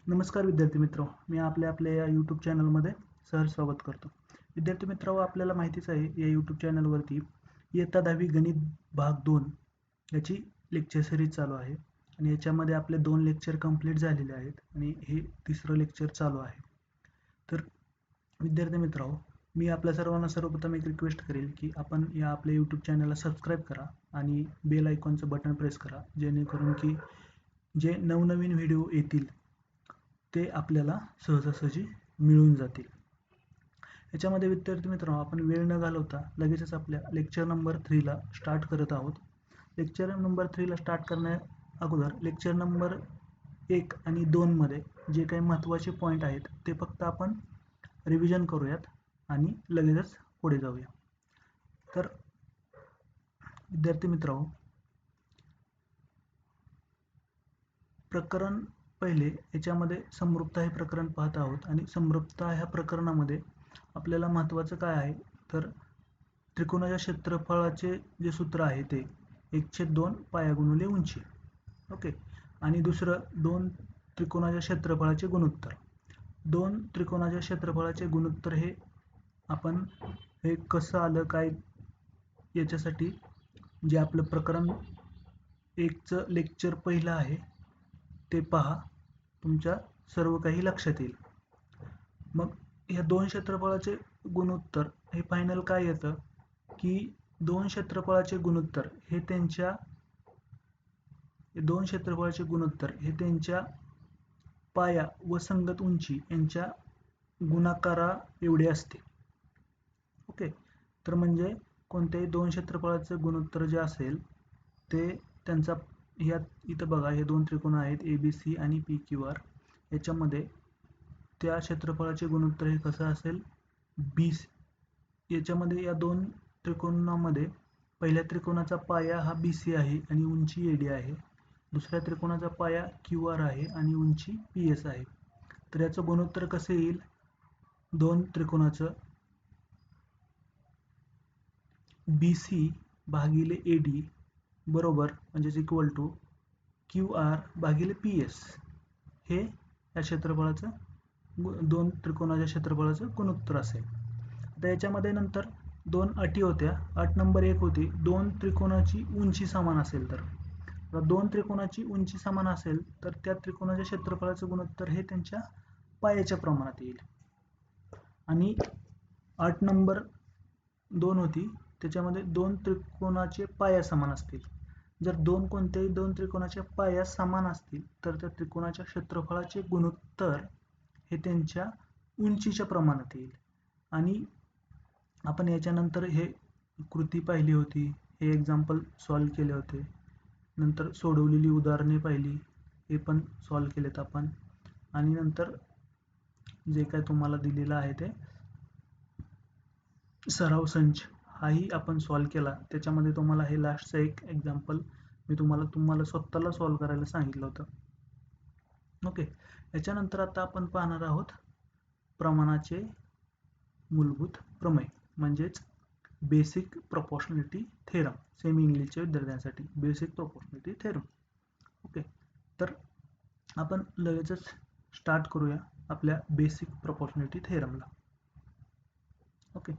नमस्कार विद्यार्थी मित्रो, मी आपल्या या यूट्यूब चॅनलमध्ये सहर्ष स्वागत करतो. विद्यार्थी मित्रो, आपल्याला माहितीच आहे या यूट्यूब चॅनलवरती इयत्ता 10वी गणित भाग 2 याची लेक्चर सिरीज चालू आहे आणि याच्यामध्ये आपले 2 लेक्चर कंप्लीट झालेले आहेत आणि हे तिसरं लेक्चर चालू आहे. तर विद्यार्थी मित्रो, मी आपल्या सर्वांना सर्वप्रथम एक रिक्वेस्ट करेल की आपण या आपल्या यूट्यूब चॅनलला सबस्क्राईब करा आणि बेल आयकॉनचं बटन प्रेस करा, जेणेकरून की जे नवनवीन व्हिडिओ येतील ते आपल्याला सहजासहजी मिळून जातील. याच्यामध्ये विद्यार्थी मित्रांनो, आपण वेळ न घालवता लगेचच आपल्या लेक्चर नंबर 3 ला स्टार्ट करत आहोत. लेक्चर नंबर 3 ला स्टार्ट करण्या अगोदर लेक्चर नंबर 1 आणि 2 मध्ये जे काही महत्त्वाचे पॉईंट आहेत ते फक्त आपण रिव्हिजन करूयात आणि लगेचच पुढे जाऊया. तर विद्यार्थी मित्रांनो, प्रकरण पहिले याच्यामध्ये समरूपता हे प्रकरण पाहत आहोत आणि समरूपता ह्या प्रकरणामध्ये आपल्याला महत्त्वाचं काय आहे तर त्रिकोणाच्या क्षेत्रफळाचे जे सूत्र आहे ते 1/2 पाया गुणिले उंची. ओके. आणि दुसरं दोन त्रिकोणाच्या क्षेत्रफळाचे गुणोत्तर. दोन त्रिकोणाच्या क्षेत्रफळाचे गुणोत्तर हे आपण हे कसं आलं काय याच्यासाठी जे आपलं प्रकरण 1चं लेक्चर पहिलं आहे ते पहा, तुमच्या सर्व काही लक्षात येईल. मग ह्या दोन क्षेत्रफळाचे गुणोत्तर हे फायनल काय येतं की दोन क्षेत्रफळाचे गुणोत्तर हे त्यांच्या पाया व संगत उंची यांच्या गुणाकारा एवढे असते. ओके. तर म्हणजे कोणत्याही दोन क्षेत्रफळाचे गुणोत्तर जे असेल ते त्यांचा इथं बघा, हे दोन त्रिकोण आहेत ABC आणि PQR. याच्यामध्ये त्या क्षेत्रफळाचे गुणोत्तर हे कसं असेल, याच्यामध्ये या दोन त्रिकोणामध्ये पहिल्या त्रिकोणाचा पाया हा BC आहे आणि उंची AD आहे. दुसऱ्या त्रिकोणाचा पाया QR आहे आणि उंची PS आहे. तर याचं गुणोत्तर कसं येईल, दोन त्रिकोणाचं BC भागिले AD बरोबर म्हणजेच इक्वल टू QR भागिले PS हे या क्षेत्रफळाचं दोन त्रिकोणाच्या क्षेत्रफळाचं गुणोत्तर असेल. आता याच्यामध्ये नंतर दोन अटी होत्या. अट नंबर 1 होती दोन त्रिकोणाची उंची समान असेल तर दोन त्रिकोणाची उंची समान असेल तर त्या त्रिकोणाच्या क्षेत्रफळाचं गुणोत्तर हे त्यांच्या पायाच्या प्रमाणात येईल. आणि अट नंबर 2 होती, त्याच्यामध्ये दोन त्रिकोणाचे पाया समान असतील. जर कोणत्याही दोन त्रिकोणाच्या पाया समान असतील तर त्या त्रिकोणाच्या क्षेत्रफळाचे गुणोत्तर हे त्यांच्या उंचीच्या प्रमाणात येईल. आणि आपण याच्यानंतर हे कृती पाहिली होती, हे एक्झाम्पल सॉल्व केले होते, नंतर सोडवलेली उदाहरणे पाहिली, हे पण सॉल्व केलेत आपण. आणि नंतर जे काय तुम्हाला दिलेलं आहे ते सराव संच हाही आपण सॉल्व केला. त्याच्यामध्ये तुम्हाला हे लास्टचं एक एक्झाम्पल मी तुम्हाला स्वतःला सॉल्व करायला सांगितलं होतं. ओके. याच्यानंतर आता आपण पाहणार आहोत प्रमाणाचे मूलभूत प्रमेय म्हणजेच बेसिक प्रपोर्शनॅलिटी थेरम. सेमी इंग्लिशच्या विद्यार्थ्यांसाठी बेसिक प्रपोर्शनॅलिटी थेरम. ओके. तर आपण लगेचच स्टार्ट करूया आपल्या बेसिक प्रपोर्शनॅलिटी थेरमला. ओके.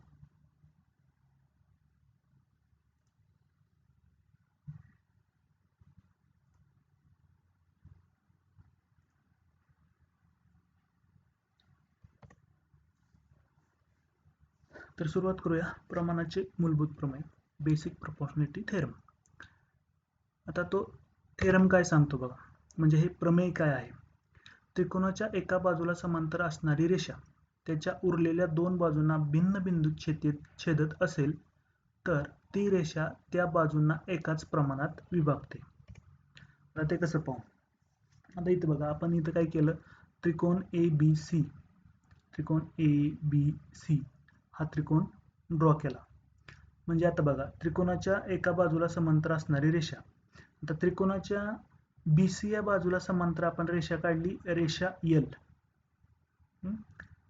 तर सुरुवात करूया प्रमाणाचे मूलभूत प्रमेय, बेसिक प्रपोर्शनॅलिटी थेरम. आता तो थेरम काय सांगतो बघा, म्हणजे हे प्रमेय काय आहे. त्रिकोणाच्या एका बाजूला समांतर असणारी रेषा त्याच्या उरलेल्या दोन बाजूंना भिन्न बिंदूत छेदत असेल तर ती रेषा त्या बाजूंना एकाच प्रमाणात विभागते. आता ते कसं पाहू. आता इथं बघा, आपण इथं काय केलं, त्रिकोण ABC हा त्रिकोण ड्रॉ केला. म्हणजे आता बघा, त्रिकोणाच्या एका बाजूला समांतर असणारी रेषा. आता त्रिकोणाच्या BC या बाजूला समांतर आपण रेषा काढली, रेषा L.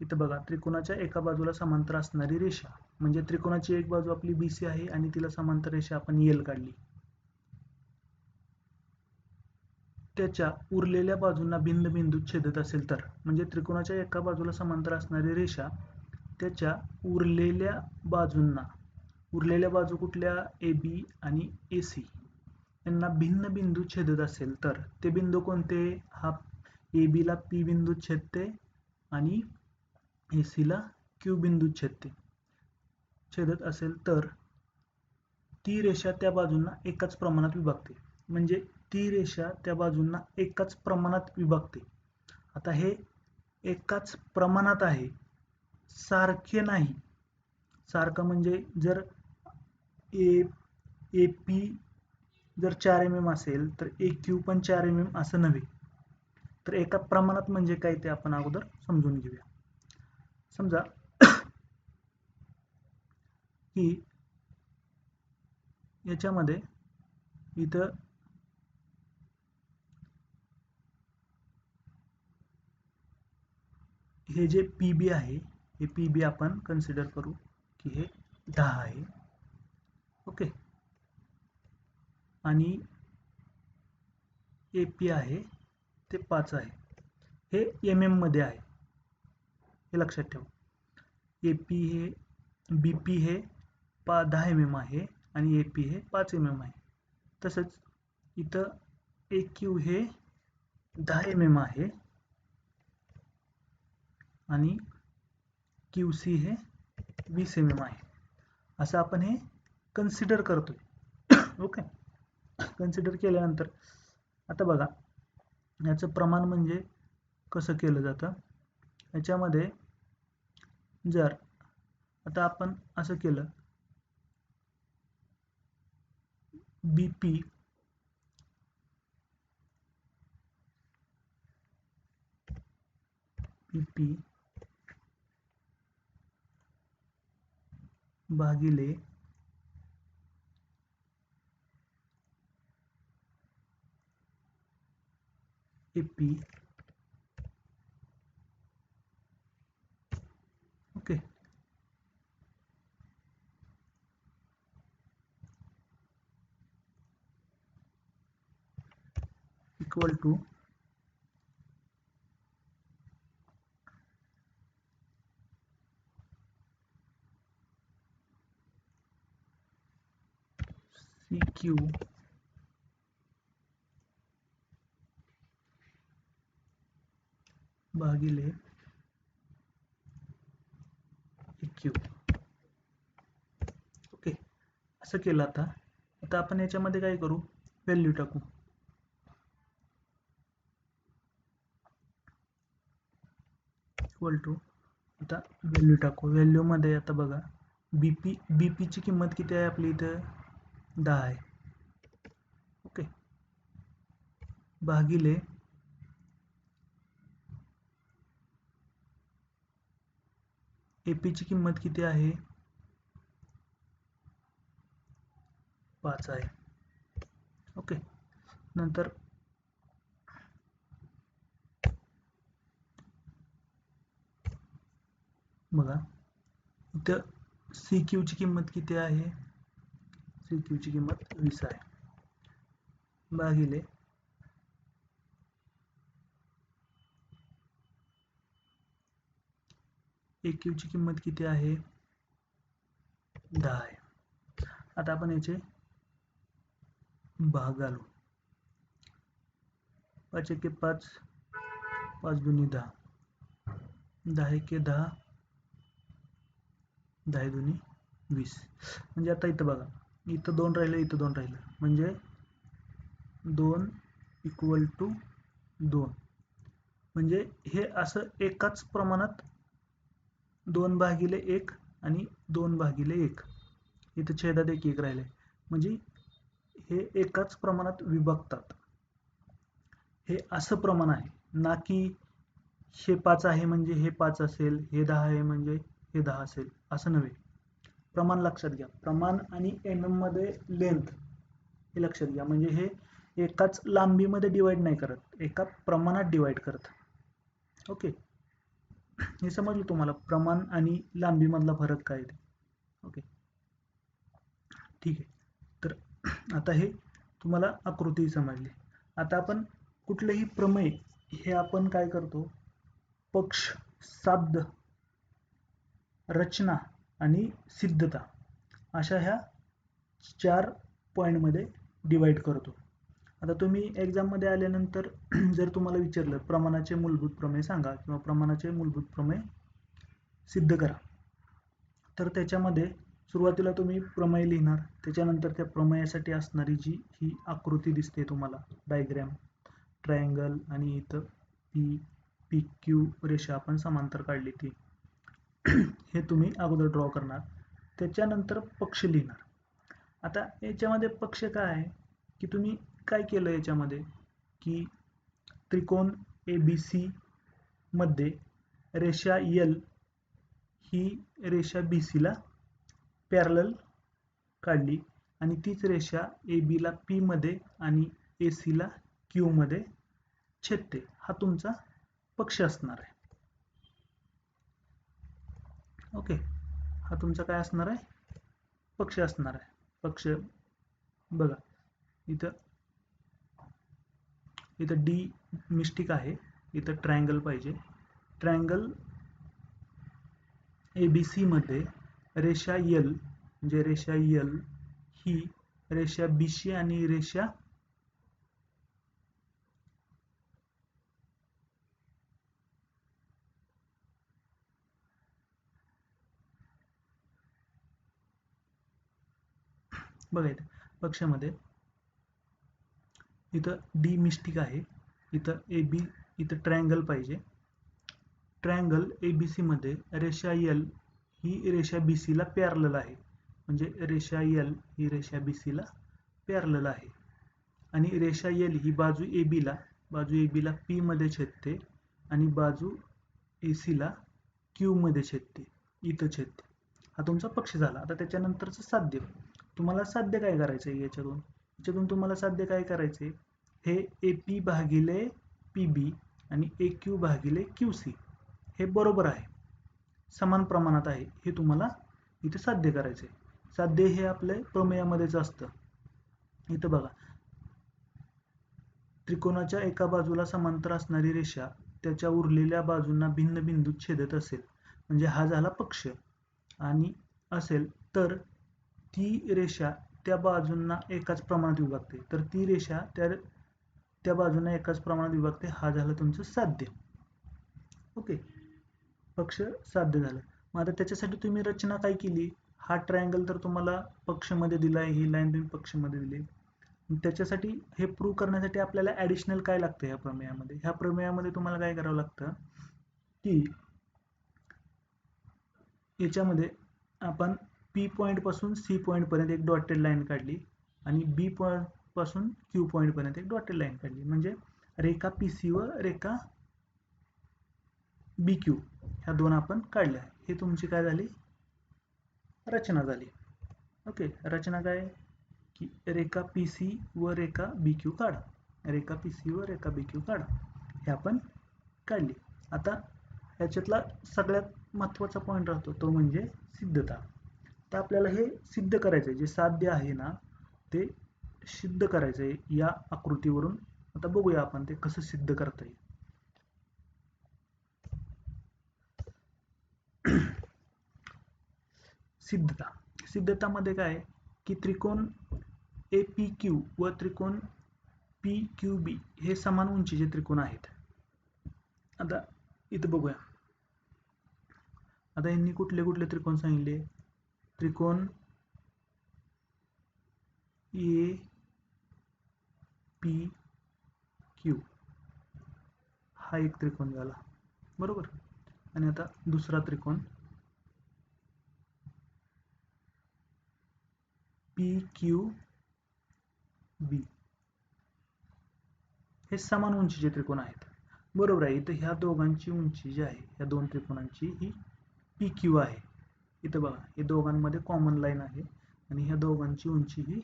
इथं बघा, त्रिकोणाच्या एका बाजूला समांतर असणारी रेषा म्हणजे त्रिकोणाची एक बाजू आपली BC आहे आणि तिला समांतर रेषा आपण L काढली. त्याच्या उरलेल्या बाजूंना भिन्न बिंदू छेदत असेल तर, म्हणजे त्रिकोणाच्या एका बाजूला समांतर असणारी रेषा त्याच्या उरलेल्या बाजू कुठल्या, ए बी आणि ए सी यांना भिन्न बिंदू छेदत असेल तर ते बिंदू कोणते, हा ए बी ला पी बिंदू छेदते आणि ए सी ला क्यू बिंदू छेदत असेल तर ती रेषा त्या बाजूंना एकाच प्रमाणात विभागते. म्हणजे ती रेषा त्या बाजूंना एकाच प्रमाणात विभागते. आता हे एकाच प्रमाणात आहे, सारखे नाही. सारखं म्हणजे जर ए पी जर 4 mm असेल तर ए क्यू पण 4 mm असं नव्हे. तर एका प्रमाणात म्हणजे काय ते आपण अगोदर समजून घेऊया. समजा की याच्यामध्ये इथं हे जे पी बी आहे, हे पी बी आपण कन्सिडर करू की हे 10 आहे. ओके. आणि ए पी आहे ते 5 आहे. हे एम एम मध्ये आहे, हे लक्षात ठेवा. ए पी हे बी पी हे 10 mm आहे आणि ए पी हे 5 mm आहे. तसंच इथं ए क्यू हे 10 mm आहे आणि क्यू सी हे 20 mm आहे. असं आपण हे कन्सिडर करतोय. ओके. कन्सिडर केल्यानंतर आता बघा याचं प्रमाण म्हणजे कसं केलं जातं. याच्यामध्ये जर आता आपण असं केलं, बीपी भागिले AP, okay, equal to C Q भागिले क्यू. ओके. असं केलं. आता आपण याच्यामध्ये काय करू, व्हॅल्यू टाकू. इक्वल टू आता व्हॅल्यू टाकू. व्हॅल्यू मध्ये आता बघा बीपी ची किंमत किती आहे आपली इथं, 10 आहे. ओके. भागिले एपी ची किंमत किती आहे, 5 आहे. ओके. नंतर बघा इथं सी क्यू ची किंमत किती आहे, सी क्यू ची किंमत 20 आहे. भागिले ए क्यू ची किंमत किती आहे, 10 आहे. आता आपण याचे भाग घालू. 5 एके 5, 5 दुनी 10, 10 एके 10, 10 दुनी 20. म्हणजे आता इथं बघा, इथं 2 राहिले, इथं 2 राहिलं, म्हणजे 2 इक्वल टू 2. म्हणजे हे असं एकाच प्रमाणात 2 भागिले 1 आणि 2 भागिले 1. इथं छेदात 1 1 राहिले, म्हणजे हे एकाच प्रमाणात विभागतात. हे असं प्रमाण आहे ना की हे 5 आहे म्हणजे हे 5 असेल, हे 10 आहे म्हणजे हे 10 असेल, असं नव्हे. प्रमाण लक्षात घ्या. प्रमाण आणि एम एम मध्ये लेंथ हे लक्षात घ्या. म्हणजे हे एकाच लांबीमध्ये डिवाइड नाही करत, एका प्रमाणात डिवाइड करत. ओके. हे समजलं तुम्हाला प्रमाण आणि लांबी मधला फरक काय आहे. ओके, ठीक आहे. तर आता हे तुम्हाला आकृती समजली. आता आपण कुठलेही प्रमेय हे आपण काय करतो, पक्ष, साध्य, रचना आणि सिद्धता अशा ह्या 4 पॉईंटमध्ये डिवाइड करतो. आता तुम्ही एक्झाममध्ये आल्यानंतर जर तुम्हाला विचारलं प्रमाणाचे मूलभूत प्रमेय सांगा किंवा प्रमाणाचे मूलभूत प्रमेय सिद्ध करा, तर त्याच्यामध्ये सुरुवातीला तुम्ही प्रमेय लिहिणार, त्याच्यानंतर त्या प्रमेयासाठी असणारी जी ही आकृती दिसते तुम्हाला, डायग्रॅम, ट्रायंगल आणि इथं पी क्यू रेषा आपण समांतर काढली ती हे तुम्ही अगोदर ड्रॉ करणार. त्याच्यानंतर पक्ष लिहिणार. आता याच्यामध्ये पक्ष काय आहे की तुम्ही काय केलं याच्यामध्ये की त्रिकोण ABC मध्ये रेषा L ही रेषा BC ला पॅरलल काढली आणि तीच रेषा AB ला P मध्ये आणि AC ला Q मध्ये छेदते. हा तुमचा पक्ष असणार आहे. ओके, हा तुमचा काय असणार आहे, पक्ष असणार आहे. पक्ष बघा, इथं D मिस्टिक आहे, इथं ट्रायंगल पाहिजे. ट्रायंगल ABC मध्ये रेषा L म्हणजे रेषा L ही रेषा BC आणि रेषा बघा इथं पक्षामध्ये इथं D मिस्टिक आहे, इथं AB, इथं ट्रायंगल पाहिजे. ट्रायंगल ABC मध्ये रेषा L ही रेषा BC ला पॅरलल आहे, म्हणजे रेषा L ही रेषा BC ला पॅरलल आहे आणि रेषा L ही बाजू AB ला P मध्ये छेदते आणि बाजू AC ला Q मध्ये छेदते, इथं छेदते. हा तुमचा पक्ष झाला. आता त्याच्यानंतरचं साध्य, तुम्हाला साध्य काय करायचं आहे याच्यातून तुम्हाला साध्य काय करायचे, हे AP भागिले PB आणि AQ भागिले QC हे बरोबर आहे, समान प्रमाणात आहे, हे तुम्हाला इथे साध्य करायचे. साध्य हे आपल्या प्रमेयामध्येच असतं. इथं बघा, त्रिकोणाच्या एका बाजूला समांतर असणारी रेषा त्याच्या उरलेल्या बाजूंना भिन्न बिंदूत छेदत असेल, म्हणजे हा झाला पक्ष, आणि असेल तर ती रेषा त्या बाजूंना एकाच प्रमाणात विभागते, तर ती रेषा त्या बाजूंना एकाच प्रमाणात विभागते, हा झालं तुमचं साध्य. ओके, पक्ष साध्य झालं. मग आता त्याच्यासाठी तुम्ही रचना काय केली, हा ट्रायंगल तर तुम्हाला पक्षमध्ये दिला आहे, ही लाईन तुम्ही पक्षमध्ये दिली. त्याच्यासाठी हे प्रूव्ह करण्यासाठी आपल्याला ॲडिशनल काय लागतं ह्या प्रमेयामध्ये, ह्या प्रमेयामध्ये तुम्हाला काय करावं लागतं की याच्यामध्ये आपण P पॉईंट पासून C पॉईंट पर्यंत एक डॉटेड लाईन काढली आणि B पॉईंट पासून Q पॉईंट पर्यंत एक डॉटेड लाईन काढली, म्हणजे रेखा PC व रेखा BQ ह्या दोन आपण काढल्या. हे तुमची काय झाली, रचना झाली. ओके, रचना काय की रेखा PC व रेखा BQ काढा, रेखा PC व रेखा BQ काढा, हे आपण काढली. आता याच्यातला सगळ्यात महत्त्वाचा पॉईंट राहतो तो म्हणजे सिद्धता. तर आपल्याला हे सिद्ध करायचं आहे, जे साध्य आहे ना ते सिद्ध करायचं आहे या आकृतीवरून. आता बघूया आपण ते कसं सिद्ध करता येईल. सिद्धता, सिद्धतामध्ये काय की त्रिकोण APQ व त्रिकोण PQB हे समान उंचीचे त्रिकोण आहेत. आता इथं बघूया, आता यांनी कुठले कुठले त्रिकोण सांगितले, त्रिकोण APQ हा एक त्रिकोण झाला, बरोबर. आणि आता दुसरा त्रिकोण PQB हे समान उंचीचे त्रिकोण आहेत, बरोबर आहे. इथं ह्या दोघांची उंची जी आहे, ह्या दोन त्रिकोणांची ही PQ आहे. इथं बघा, हे दोघांमध्ये कॉमन लाईन आहे आणि ह्या दोघांची उंची ही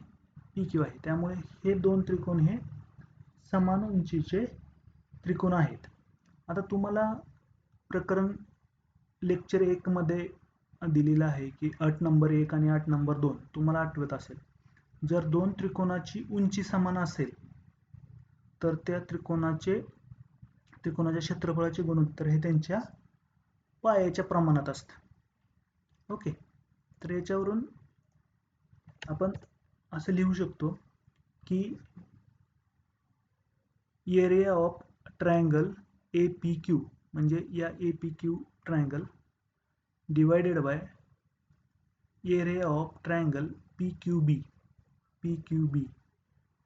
PQ आहे, त्यामुळे हे दोन त्रिकोण हे समान उंचीचे त्रिकोण आहेत. आता तुम्हाला प्रकरण लेक्चर 1 मध्ये दिलेलं आहे की अट नंबर 1 आणि अट नंबर 2 तुम्हाला आठवत असेल, जर दोन त्रिकोणाची उंची समान असेल तर त्या त्रिकोणाच्या क्षेत्रफळाचे गुणोत्तर हे त्यांच्या पायाच्या प्रमाणात असतं. ओके, तर याच्यावरून आपण असं लिहू शकतो की एरिया ऑफ ट्रायंगल APQ म्हणजे या APQ triangle divided by area of triangle PQB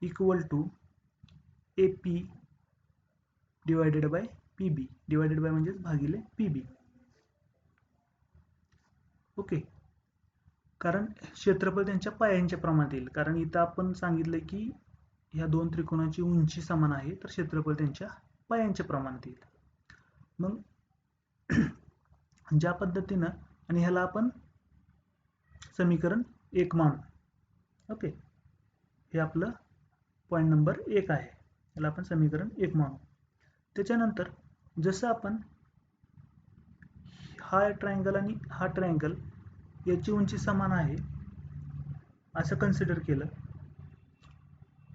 equal to AP divided by PB, divided by म्हणजे भागिले PB. ओके, कारण क्षेत्रफळ त्यांच्या पायांच्या प्रमाणात येईल, कारण इथं आपण सांगितलं की ह्या दोन त्रिकोणाची उंची समान आहे, तर क्षेत्रफळ त्यांच्या पायांच्या प्रमाणात येईल. मग ज्या पद्धतीनं, आणि ह्याला आपण समीकरण 1 मानू. ओके, हे आपलं पॉईंट नंबर 1 आहे, याला आपण समीकरण 1 मानू. त्याच्यानंतर जसं आपण हा ट्रायंगल आणि हा ट्रायंगल याची उंची समान आहे असं कन्सिडर केलं,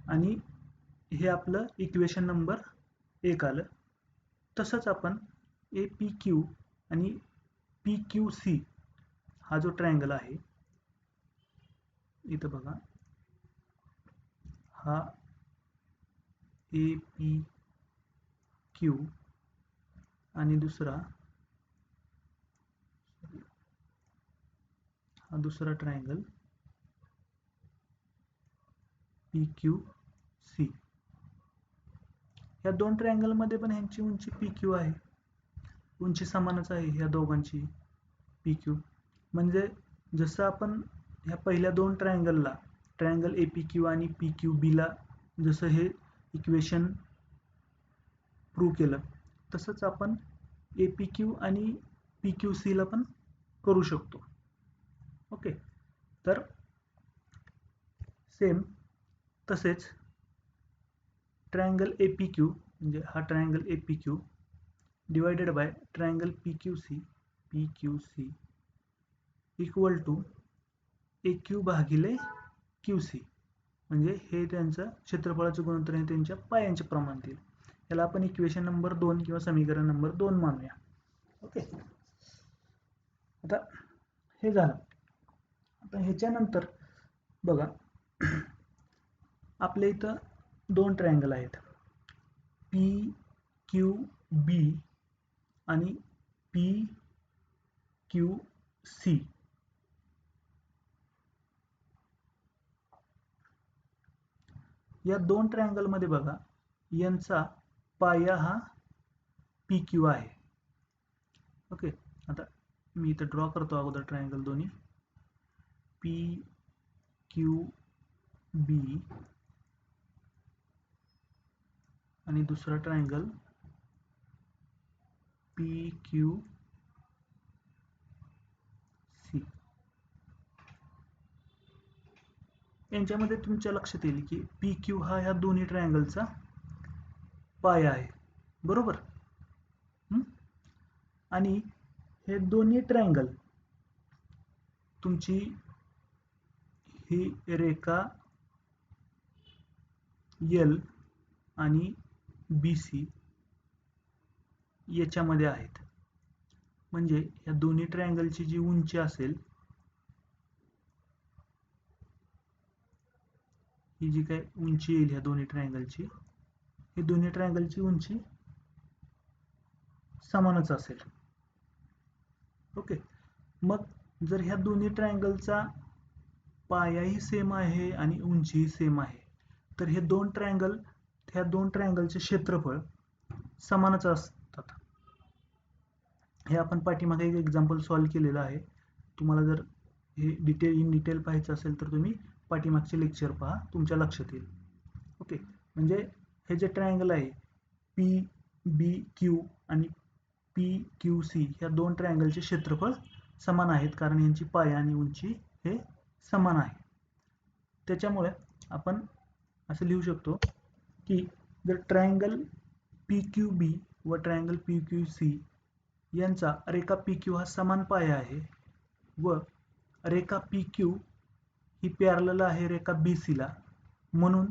आणि हे आपलं इक्वेशन नंबर 1 आलं. तसंच आपण APQ आणि PQC हा जो ट्रायंगल आहे, इथं बघा, हा APQ आणि दुसरा हा दुसरा ट्रायंगल PQC. या दोन ट्रायंगल मध्ये पण ह्यांची उंची PQ आहे, उंची समानच आहे ह्या दोघांची PQ. म्हणजे जसं आपण ह्या पहिल्या दोन ट्रायंगलला, ट्रायंगल APQ आणि PQB ला जसं हे इक्वेशन प्रूव्ह केलं, तसंच आपण APQ आणि PQC ला पण करू शकतो. ओके, तर सेम तसेच ट्रायंगल APQ म्हणजे हा triangle APQ divided by triangle PQC equal to AQ भागिले QC, म्हणजे हे त्यांचं क्षेत्रफळाचे गुणोत्तर हे त्यांच्या पायांच्या प्रमाणात येईल. याला आपण इक्वेशन नंबर 2 किंवा समीकरण नंबर 2 मानूया. ओके, आता हे झालं. आता ह्याच्यानंतर बघा, आपल्या इथं दोन ट्रायंगल आहेत, PQB आणि PQC. या दोन ट्रायंगल मध्ये बघा, यांचा पाया हा PQ आहे. ओके, आता मी इथं ड्रॉ करतो अगोदर ट्रायंगल दोन्ही, PQB आणि दुसरा ट्रायंगल PQC. यांच्यामध्ये तुमच्या लक्षात येईल की PQ हा ह्या दोन्ही ट्रायंगलचा पाया आहे, बरोबर. आणि हे दोन्ही ट्रायंगल तुमची ही रेखा L आणि BC याच्यामध्ये आहेत. म्हणजे या दोन्ही ट्रायंगलची जी उंची असेल, ही जी काय उंची येईल ह्या दोन्ही ट्रायंगलची, ही दोन्ही ट्रायंगलची उंची समानच असेल. ओके, मग जर ह्या दोन्ही ट्रायंगलचा पायाही सेम आहे आणि उंचीही सेम आहे, तर हे दोन ट्रायंगल, ह्या दोन ट्रायंगलचे क्षेत्रफळ समानच असतात. हे आपण पाठीमागे एक एक्झाम्पल सॉल्व्ह केलेलं आहे. तुम्हाला जर हे इन डिटेल पाहायचं असेल तर तुम्ही पाठीमागचे लेक्चर पहा, तुमच्या लक्षात येईल. ओके, म्हणजे हे जे ट्रायंगल आहे PBQ आणि PQC, ह्या दोन ट्रायंगलचे क्षेत्रफळ समान आहेत, कारण यांची पाया आणि उंची हे समान आहे. त्याच्यामुळे आपण असं लिहू शकतो की जर ट्रायंगल PQB व ट्रायंगल PQC यांचा रेखा PQ हा समान पाया आहे व रेखा PQ ही पॅरलल आहे रेखा BC ला, म्हणून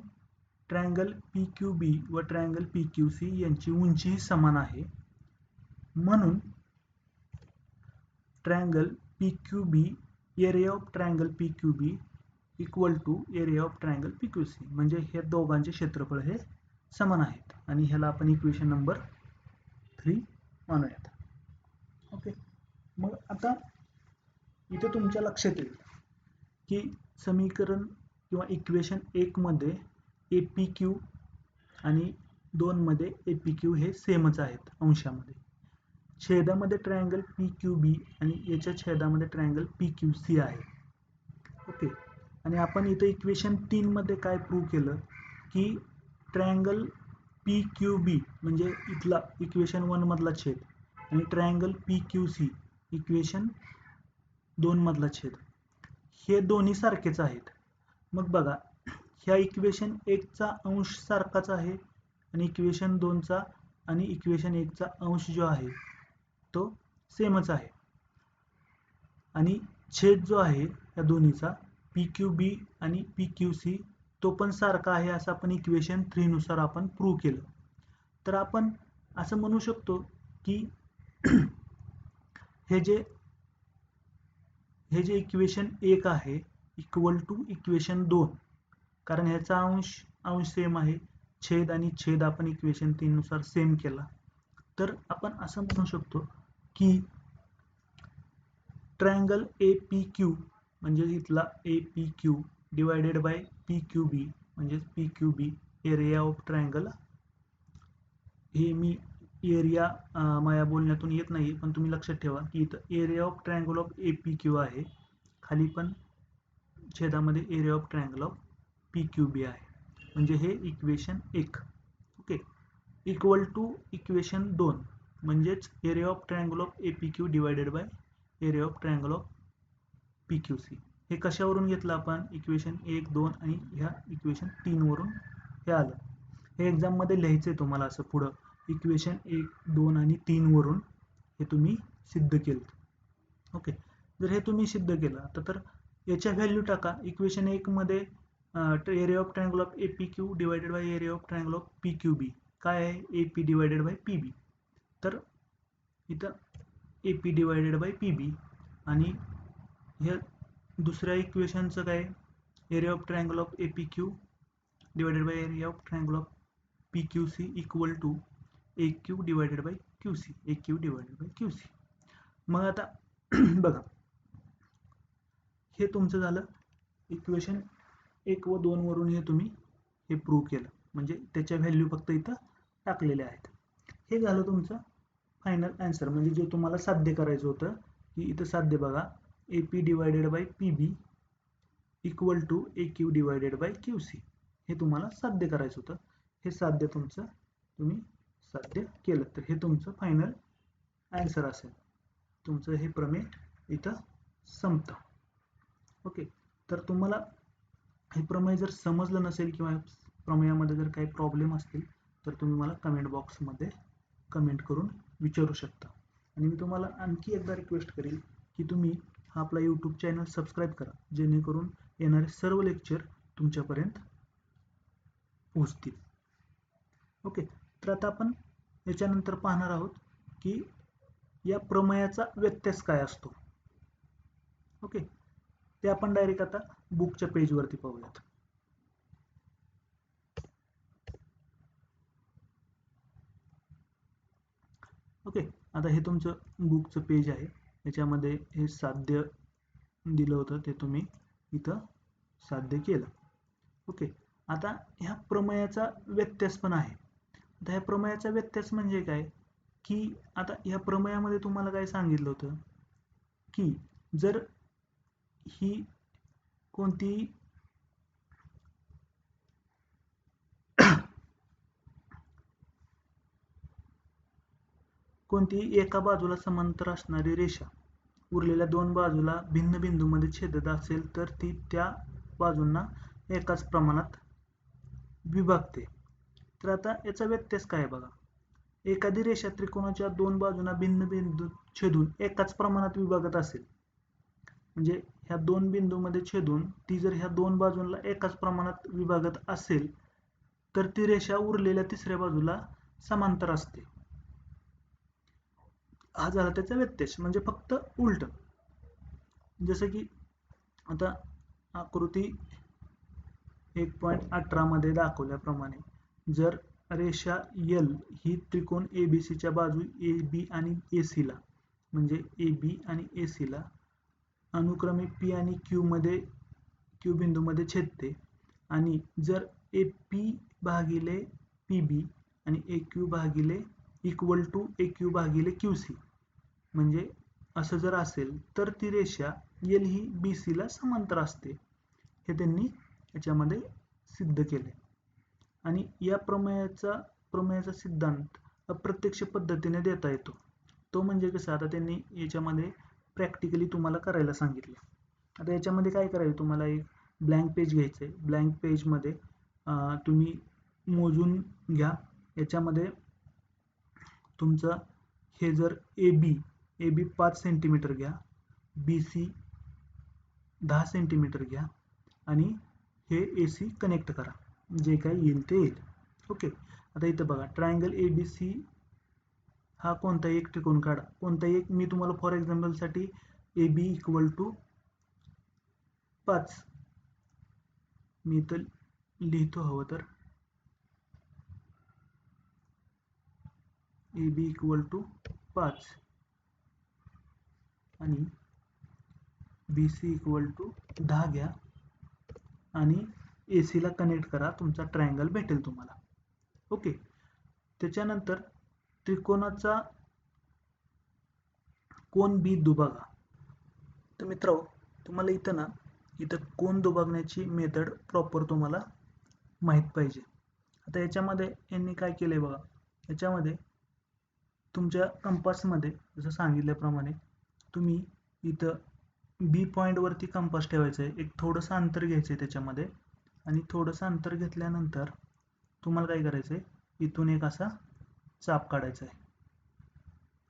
ट्रायंगल PQB व ट्रायंगल PQC यांची उंची समान आहे, म्हणून triangle PQB area of triangle PQB equal to area of triangle PQC, म्हणजे हे दोघांचे क्षेत्रफळ हे समान आहेत आणि ह्याला आपण इक्वेशन नंबर 3 मानूयात. ओके, मग आता इथे तुमच्या लक्षात येईल की समीकरण किंवा इक्वेशन 1 मध्ये APQ आणि 2 मध्ये APQ हे सेमच आहेत अंशामध्ये. छेदामध्ये ट्रायंगल PQB आणि याच्या छेदामध्ये ट्रायंगल PQC आहे. ओके, आणि आपण इथे इक्वेशन 3 मध्ये काय प्रूव्ह केलं की ट्रायंगल PQB म्हणजे इथला इक्वेशन 1 मधला छेद आणि ट्रायंगल PQC इक्वेशन 2 मधला छेद हे दोन्ही सारखेच आहेत. मग बघा, ह्या इक्वेशन 1 चा अंश सारखाच आहे आणि इक्वेशन 2 चा आणि इक्वेशन 1 चा अंश जो आहे तो सेमच आहे, आणि छेद जो आहे या दोन्हीचा PQB आणि PQC तो पण सारखा आहे असं आपण इक्वेशन 3 नुसार आपण प्रूव्ह केलं. तर आपण असं म्हणू शकतो की हे जे इक्वेशन 1 आहे इक्वल टू इक्वेशन 2, कारण ह्याचा अंश सेम आहे, छेद आणि छेद आपण इक्वेशन 3 नुसार सेम केला. तर आपण असं म्हणू शकतो की ट्रायंगल APQ म्हणजे इथला APQ डिवायडेड बाय PQB म्हणजे PQB एरिया ऑफ ट्रायंगल, हे मी एरिया माया बोलण्यातून येत नाही, पण तुम्ही लक्षात ठेवा की इथं area of triangle of APQ आहे, खाली पण छेदामध्ये area of triangle of PQB आहे, म्हणजे हे equation 1. Okay, equal to equation 2 म्हणजेच area of triangle of APQ divided by area of triangle of PQC. हे कशावरून घेतलं आपण? इक्वेशन 1, 2 आणि ह्या इक्वेशन 3 वरून हे आलं. हे एक्झाम मध्ये लिहायचंय तुम्हाला असं पुढं, इक्वेशन 1, 2 आणि 3 वरून हे तुम्ही सिद्ध केलं. ओके, जर हे तुम्ही सिद्ध केलं तर याच्या व्हॅल्यू टाका. इक्वेशन 1 मध्ये area of triangle of APQ divided by area of triangle of PQB काय आहे? AP divided by PB. तर इथं AP डिवायडेड बाय PB आणि हे दुसऱ्या इक्वेशनचं काय? Area of triangle of APQ divided by area of triangle of PQC equal to AQ divided by QC, AQ divided by QC. मग आता बघा, हे तुमचं झालं इक्वेशन 1 व 2 वरून हे तुम्ही हे प्रूव्ह केलं, म्हणजे त्याच्या व्हॅल्यू फक्त इथं टाकलेल्या आहेत. हे झालं तुमचं फायनल आन्सर, म्हणजे जे तुम्हाला साध्य करायचं होतं की इथं साध्य बघा, AP divided by PB equal to AQ divided by QC हे तुम्हाला साध्य करायचं होतं. हे साध्य तुम्ही साध्य केलं, तर हे तुमचं फायनल आन्सर असेल. तुमचं हे प्रमेय इथं संपतं. ओके, तर तुम्हाला हे प्रमेय जर समजलं नसेल किंवा प्रमेयामध्ये जर काही प्रॉब्लेम असतील तर तुम्ही मला कमेंट बॉक्समध्ये कमेंट करून विचारू शकता. आणि मी तुम्हाला आणखी एकदा रिक्वेस्ट करेल की तुम्ही हा आपला यूट्यूब चॅनल सबस्क्राईब करा, जेणेकरून येणारे सर्व लेक्चर तुमच्यापर्यंत पोहोचतील. ओके, तर आता आपण याच्यानंतर पाहणार आहोत की या प्रमेयाचा व्यत्यास काय असतो. ओके, ते आपण डायरेक्ट आता बुकच्या पेजवरती पाहूयात. ओके, आता हे तुमचं बुकचं पेज आहे, याच्यामध्ये हे साध्य दिलं होतं ते तुम्ही इथं साध्य केलं. ओके, आता ह्या प्रमेयाचा व्यत्यास पण आहे. आता ह्या प्रमेयाचा व्यत्यास म्हणजे काय की आता ह्या प्रमेयामध्ये तुम्हाला काय सांगितलं होतं की जर ही कोणती एका बाजूला समांतर असणारी रेषा उरलेल्या दोन बाजूला भिन्न बिंदूमध्ये छेदत असेल तर ती त्या बाजूंना एकाच प्रमाणात विभागते. तर आता याचा व्यत्यास काय बघा, एखादी रेषा त्रिकोणाच्या दोन बाजूंना भिन्न बिंदू छेदून एकाच प्रमाणात विभागत असेल, म्हणजे ह्या दोन बिंदूमध्ये छेदून ती जर ह्या दोन बाजूंना एकाच प्रमाणात विभागत असेल तर ती रेषा उरलेल्या तिसऱ्या बाजूला समांतर असते. हा झाला त्याचा व्यत्यास, म्हणजे फक्त उलट. जसं की आता आकृती 1.18 मध्ये दाखवल्याप्रमाणे जर रेषा L ही त्रिकोण ABC च्या बाजू AB आणि AC ला, म्हणजे AB आणि AC ला अनुक्रमे P आणि Q बिंदूमध्ये छेदते, आणि जर AP भागिले PB आणि AQ भागिले इक्वल टू AQ भागिले QC म्हणजे असं जर असेल तर ती रेषा L ही BC ला समांतर असते. हे त्यांनी याच्यामध्ये सिद्ध केले. आणि या प्रमेयाचा सिद्धांत अप्रत्यक्ष पद्धतीने देता येतो. तो म्हणजे कसं, आता त्यांनी याच्यामध्ये प्रॅक्टिकली तुम्हाला करायला सांगितलं. आता याच्यामध्ये काय करायचं, तुम्हाला एक ब्लँक पेज घ्यायचं आहे. ब्लँक पेजमध्ये तुम्ही मोजून घ्या. याच्यामध्ये तुमचं हे जर AB 5 सेंटीमीटर घ्या, BC 10 सेंटीमीटर घ्या, आणि हे AC कनेक्ट करा. जे काही येईल ते येईल. ओके. आता इथं बघा, ट्रायंगल ABC हा कोणताही एक त्रिकोण काढा. कोणताही एक, मी तुम्हाला फॉर एक्झाम्पल साठी AB इक्वल टू 5 मी इथं लिहितो हवं तर. AB इक्वल टू 5 आणि BC इक्वल टू 10 घ्या आणि AC ला कनेक्ट करा. तुमचा ट्रायंगल भेटेल तुम्हाला. ओके. त्याच्यानंतर त्रिकोणाचा कोन B दुभागा. तर मित्रांनो, तुम्हाला इथं कोन दुभागण्याची मेथड प्रॉपर तुम्हाला माहित पाहिजे. आता याच्यामध्ये यांनी काय केलंय बघा, याच्यामध्ये तुमच्या कंपासमध्ये जसं सांगितल्याप्रमाणे तुम्ही इथं B पॉइंट वरती कंपास ठेवायचं आहे. एक थोडंसं अंतर घ्यायचं आहे त्याच्यामध्ये, आणि थोडंसं अंतर घेतल्यानंतर तुम्हाला काय करायचं आहे, इथून एक असा चाप काढायचा आहे.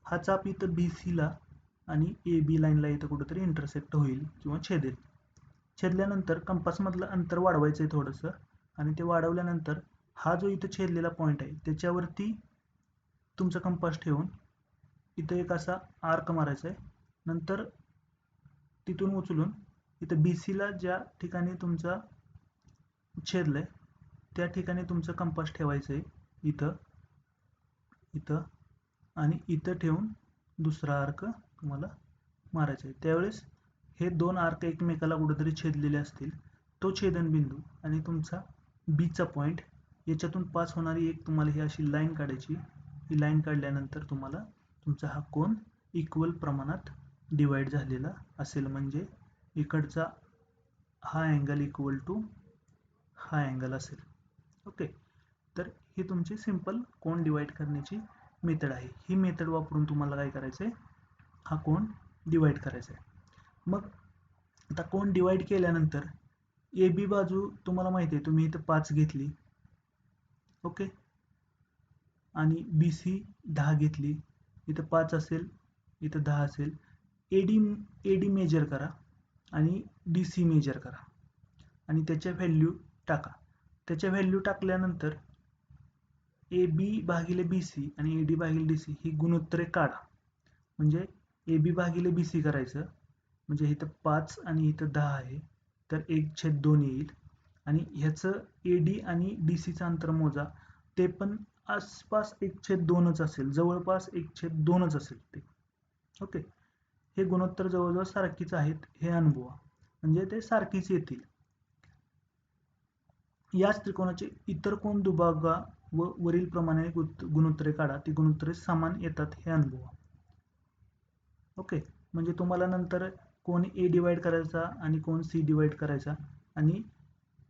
हा चाप इथं BC ला आणि AB लाईनला इथं कुठेतरी इंटरसेक्ट होईल किंवा छेदेल. छेदल्यानंतर कंपासमधलं अंतर वाढवायचं आहे थोडंसं, आणि ते वाढवल्यानंतर हा जो इथं छेदलेला पॉईंट आहे त्याच्यावरती तुमचा कंपास ठेवून इथं एक असा आर्क मारायचा आहे. नंतर तिथून उचलून इथं BC ला ज्या ठिकाणी तुमचा छेदलंय त्या ठिकाणी तुमचं कंपास ठेवायचं आहे, इथं आणि इथं ठेवून दुसरा आर्क तुम्हाला मारायचा आहे. त्यावेळेस हे दोन आर्क एकमेकाला कुठेतरी छेदलेले असतील. तो छेदनबिंदू आणि तुमचा बीचा पॉईंट याच्यातून पास होणारी एक तुम्हाला ही अशी लाईन काढायची. ही लाईन काढल्यानंतर तुम्हाला तुमचा हा कोन इक्वल प्रमाणात डिवाइड झालेला असेल, म्हणजे इकडचा हा अँगल इक्वल टू हा अँगल असेल. ओके. तर ही तुमची सिंपल कोन डिवाइड करण्याची मेथड आहे. ही मेथड वापरून तुम्हाला काय करायचं आहे, हा कोन डिवाइड करायचा आहे. मग आता कोन डिवाइड केल्यानंतर AB बाजू तुम्हाला माहिती आहे, तुम्ही इथं 5 घेतली. ओके. आणि BC 10 घेतली. इथं 5 असेल, इथं 10 असेल. AD मेजर करा आणि DC मेजर करा आणि त्याच्या व्हॅल्यू टाका. त्याच्या व्हॅल्यू टाकल्यानंतर AB भागिले BC आणि AD भागिले DC ही गुणोत्तरे काढा. म्हणजे AB भागिले BC करायचं, म्हणजे इथं 5 आणि इथं 10 आहे, तर 1/2 येईल. आणि ह्याचं AD आणि DC चं अंतर मोजा. ते पण आसपास 1/2च असेल, जवळपास 1/2च असेल ते. ओके. हे गुणोत्तर जवळजवळ सारखीच आहेत हे अनुभवा, म्हणजे ते सारखीच येतील. याच त्रिकोणाचे इतर कोन दुभागा व वरील प्रमाणे गुणोत्तरे काढा. ती गुणोत्तरे समान येतात हे अनुभवा. ओके. म्हणजे तुम्हाला नंतर कोन A डिवाइड करायचा आणि कोन C डिवाइड करायचा आणि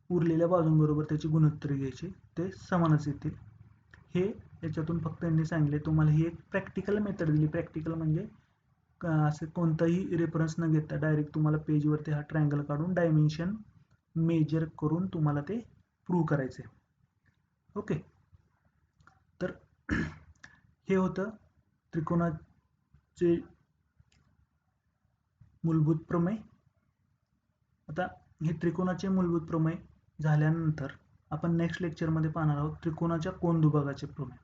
उरलेल्या बाजूंबरोबर त्याची गुणोत्तरे घ्यायची, ते समानच येतील. हे याच्यातून फक्त यांनी सांगितले. तुम्हाला ही एक प्रॅक्टिकल मेथड दिली. प्रॅक्टिकल म्हणजे असं कोणताही रेफरन्स न घेता डायरेक्ट तुम्हाला पेजवरती हा ट्रायंगल काढून डायमेन्शन मेजर करून तुम्हाला ते प्रूव्ह करायचे. ओके. तर हे होतं त्रिकोणाचे मूलभूत प्रमेय. आता हे त्रिकोणाचे मूलभूत प्रमेय झाल्यानंतर आपण नेक्स्ट लेक्चरमध्ये पाहणार आहोत त्रिकोणाच्या कोन दुभागाचे प्रमेय.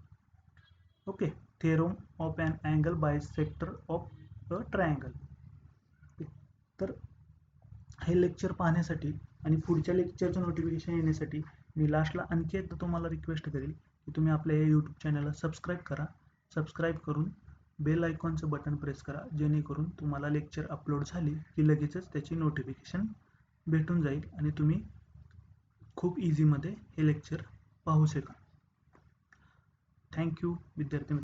Okay, theorem of an angle bisector of a triangle. तर हे लेक्चर पाहण्यासाठी आणि पुढच्या लेक्चरचं नोटिफिकेशन येण्यासाठी मी लास्टला आणखी एकदा तुम्हाला रिक्वेस्ट करेल की तुम्ही आपल्या या यूट्यूब चॅनलला सबस्क्राईब करा. सबस्क्राईब करून बेल आयकॉनचं बटन प्रेस करा, जेणेकरून तुम्हाला लेक्चर अपलोड झाले की लगेचच त्याची नोटिफिकेशन भेटून जाईल आणि तुम्ही खूप इझीमध्ये हे लेक्चर पाहू शकाल. थँक्यू विद्यार्थी.